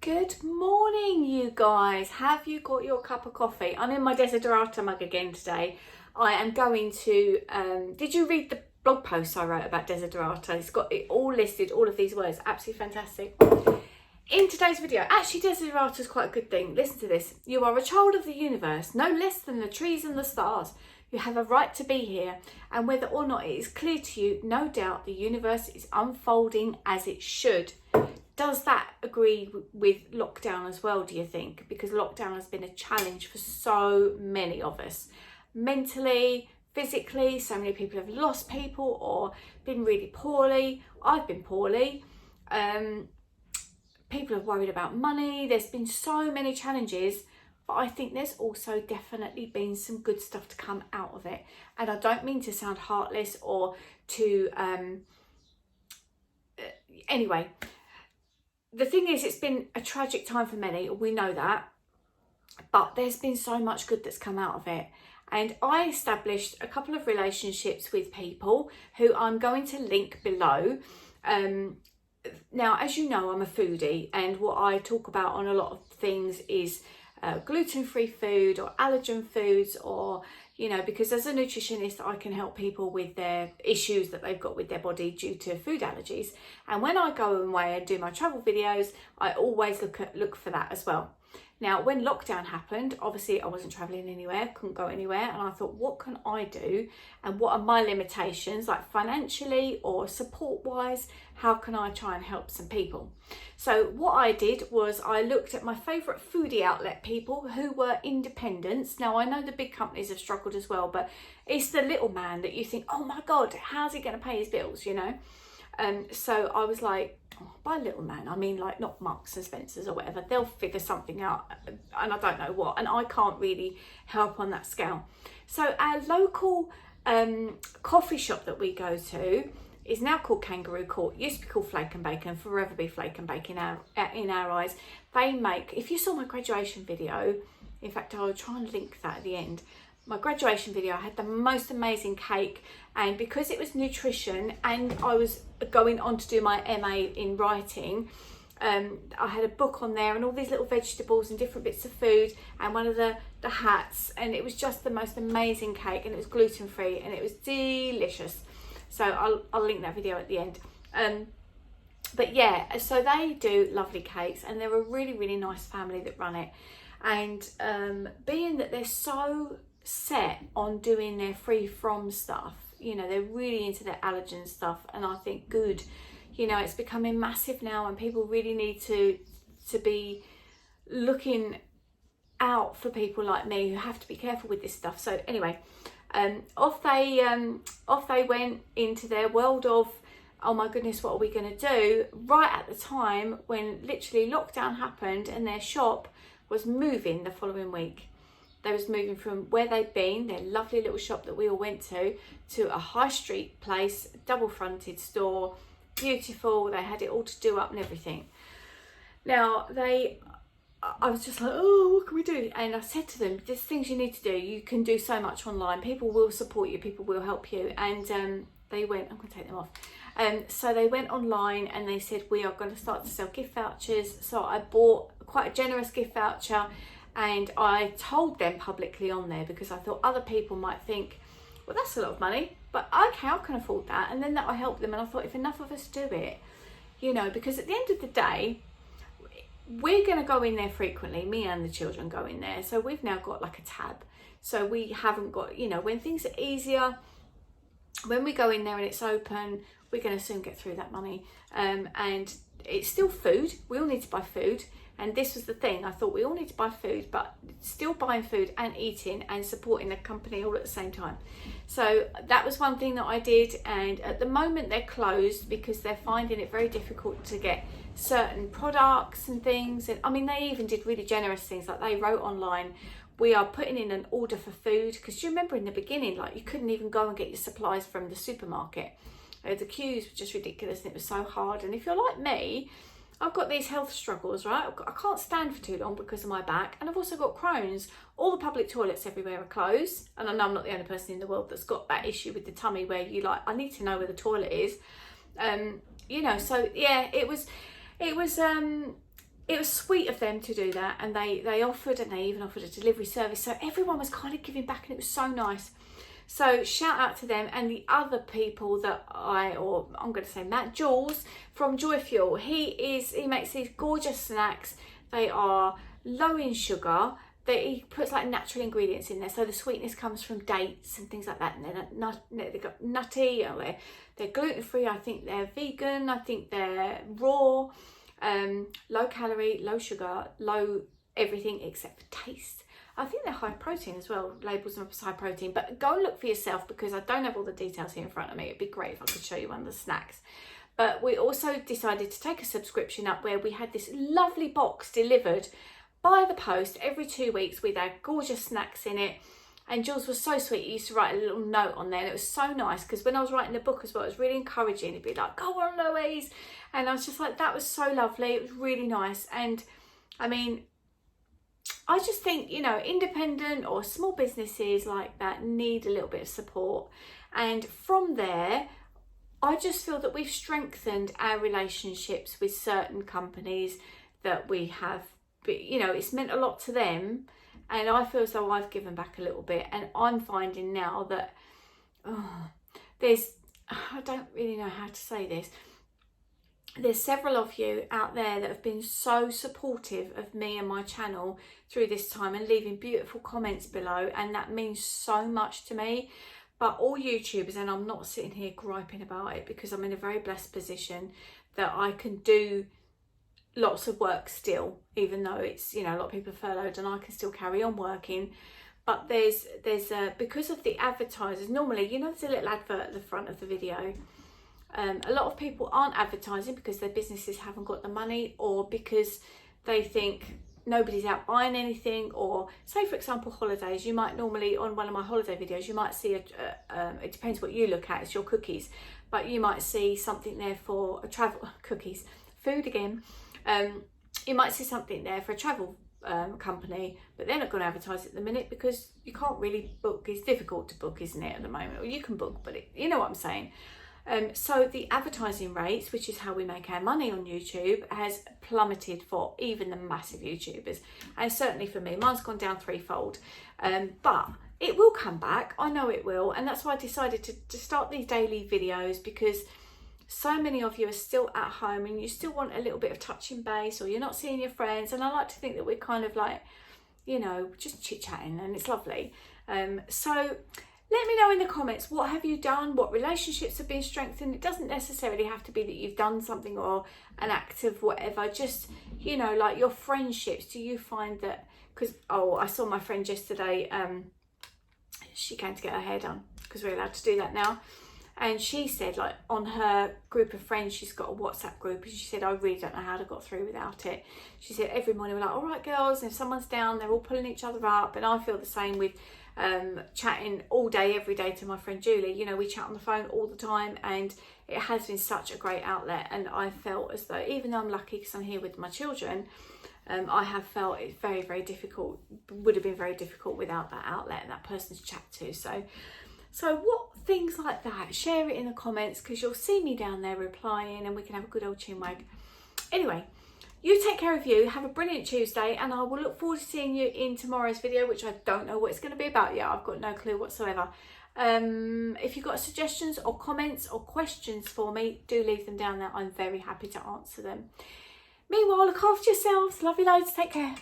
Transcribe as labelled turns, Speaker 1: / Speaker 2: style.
Speaker 1: Good morning, you guys. Have you got your cup of coffee? I'm in my Desiderata mug again today. I am going to, did you read the blog post I wrote about Desiderata? It's got it all listed, all of these words, absolutely fantastic. In today's video, actually Desiderata is quite a good thing. Listen to this. You are a child of the universe, no less than the trees and the stars. You have a right to be here, and whether or not it is clear to you, no doubt the universe is unfolding as it should. Does that agree with lockdown as well, do you think? Because lockdown has been a challenge for so many of us. Mentally, physically, so many people have lost people or been really poorly. I've been poorly. People are worried about money. There's been so many challenges, but I think there's also definitely been some good stuff to come out of it. And I don't mean to sound heartless or to, anyway. The thing is, it's been a tragic time for many, we know that, but there's been so much good that's come out of it. And I established a couple of relationships with people who I'm going to link below. Now, as you know, I'm a foodie, and what I talk about on a lot of things is gluten-free food or allergen foods, or because as a nutritionist I can help people with their issues that they've got with their body due to food allergies. And when I go away and do my travel videos, I always look for that as well. Now, when lockdown happened, obviously I wasn't traveling anywhere, couldn't go anywhere, and I thought, what can I do, and what are my limitations, like financially or support wise? How can I try and help some people? So what I did was I looked at my favourite foodie outlet people who were independents. Now, I know the big companies have struggled as well, but it's the little man that you think, oh my God, how's he going to pay his bills, So I was like, by little man, I mean like not Marks and Spencer's or whatever. They'll figure something out, and I don't know what, and I can't really help on that scale. So our local coffee shop that we go to is now called Kangaroo Court. Used to be called Flake and Bake, and forever be Flake and Bake in our eyes. They make, if you saw my graduation video, in fact I'll try and link that at the end. My graduation video, I had the most amazing cake, and because it was nutrition and I was going on to do my MA in writing, I had a book on there and all these little vegetables and different bits of food and one of the hats, and it was just the most amazing cake, and it was gluten-free and it was delicious. So I'll link that video at the end. But yeah, so they do lovely cakes, and they're a really, really nice family that run it. And being that they're so set on doing their free from stuff, they're really into their allergen stuff, and I think good, it's becoming massive now, and people really need to be looking out for people like me who have to be careful with this stuff. So anyway, off they went into their world of, oh my goodness, what are we going to do, right at the time when literally lockdown happened and their shop was moving the following week. They was moving from where they'd been, their lovely little shop that we all went to a high street place, double fronted store, beautiful. They had it all to do up and everything. Now I was just like, oh, what can we do? And I said to them, there's things you need to do. You can do so much online. People will support you. People will help you. And they went, I'm going to take them off. So they went online and they said, we are going to start to sell gift vouchers. So I bought quite a generous gift voucher, and I told them publicly on there because I thought other people might think, well, that's a lot of money, but okay, I can afford that. And then that will help them. And I thought, if enough of us do it, because at the end of the day, we're going to go in there frequently. Me and the children go in there. So we've now got like a tab. So we haven't got, when things are easier, when we go in there and it's open, we're going to soon get through that money. And it's still food. We all need to buy food. And this was the thing. I thought we all need to buy food, but still buying food and eating and supporting the company all at the same time. So that was one thing that I did. And at the moment they're closed because they're finding it very difficult to get certain products and things. And I mean, they even did really generous things. Like they wrote online, we are putting in an order for food. Because do you remember in the beginning, like you couldn't even go and get your supplies from the supermarket. The queues were just ridiculous and it was so hard. And if you're like me, I've got these health struggles, right? I can't stand for too long because of my back, and I've also got Crohn's. All the public toilets everywhere are closed, and I know I'm not the only person in the world that's got that issue with the tummy where you like, I need to know where the toilet is. So yeah, it was it was sweet of them to do that, and they offered, and they even offered a delivery service, so everyone was kind of giving back, and it was so nice. So shout out to them. And the other people that I'm going to say Matt Jules from Joy Fuel, he makes these gorgeous snacks. They are low in sugar. He puts like natural ingredients in there, so the sweetness comes from dates and things like that, and they've got nutty, or they're gluten-free, I think they're vegan, I think they're raw, low calorie, low sugar, low everything except for taste. I think they're high protein as well, labels them as high protein, but go and look for yourself, because I don't have all the details here in front of me. It'd be great if I could show you one of the snacks. But we also decided to take a subscription up, where we had this lovely box delivered by the post every 2 weeks with our gorgeous snacks in it. And Jules was so sweet. He used to write a little note on there, and it was so nice, because when I was writing the book as well, it was really encouraging. He'd be like, "Go on, Louise," and I was just like, that was so lovely. It was really nice. And I mean, I just think, you know, independent or small businesses like that need a little bit of support. And from there, I just feel that we've strengthened our relationships with certain companies that we have. You know, it's meant a lot to them, and I feel as though I've given back a little bit. And I'm finding now that I don't really know how to say this. There's several of you out there that have been so supportive of me and my channel through this time, and leaving beautiful comments below, and that means so much to me. But all YouTubers, and I'm not sitting here griping about it, because I'm in a very blessed position that I can do lots of work still, even though it's, you know, a lot of people are furloughed, and I can still carry on working. But there's because of the advertisers, normally, you know, there's a little advert at the front of the video. A lot of people aren't advertising because their businesses haven't got the money, or because they think nobody's out buying anything. Or say, for example, holidays, you might normally, on one of my holiday videos, you might see it depends what you look at, it's your cookies, but you might see something there for a travel cookies, food again. You might see something there for a travel company, but they're not going to advertise at the minute, because you can't really book. It's difficult to book, isn't it, at the moment? Or you can book, but you know what I'm saying. So the advertising rates, which is how we make our money on YouTube, has plummeted for even the massive YouTubers, and certainly for me, mine's gone down threefold. But it will come back, I know it will, and that's why I decided to start these daily videos, because so many of you are still at home and you still want a little bit of touching base, or you're not seeing your friends, and I like to think that we're kind of like, you know, just chit-chatting, and it's lovely. So let me know in the comments, what have you done? What relationships have been strengthened? It doesn't necessarily have to be that you've done something or an act of whatever. Just, you know, like your friendships. Do you find that, because, I saw my friend yesterday, she came to get her hair done, because we're allowed to do that now. And she said, like, on her group of friends, she's got a WhatsApp group, and she said, I really don't know how to got through without it. She said, every morning we're like, all right, girls, and if someone's down, they're all pulling each other up. And I feel the same with chatting all day, every day to my friend Julie. You know, we chat on the phone all the time, and it has been such a great outlet. And I felt as though, even though I'm lucky because I'm here with my children, I have felt it's very, very difficult, would have been very difficult without that outlet and that person to chat to. So what things like that, share it in the comments, because you'll see me down there replying, and we can have a good old chinwag. Anyway, you take care of you, have a brilliant Tuesday, and I will look forward to seeing you in tomorrow's video, which I don't know what it's going to be about yet. I've got no clue whatsoever. If you've got suggestions or comments or questions for me, do leave them down there. I'm very happy to answer them. Meanwhile, look after yourselves. Love you loads. Take care.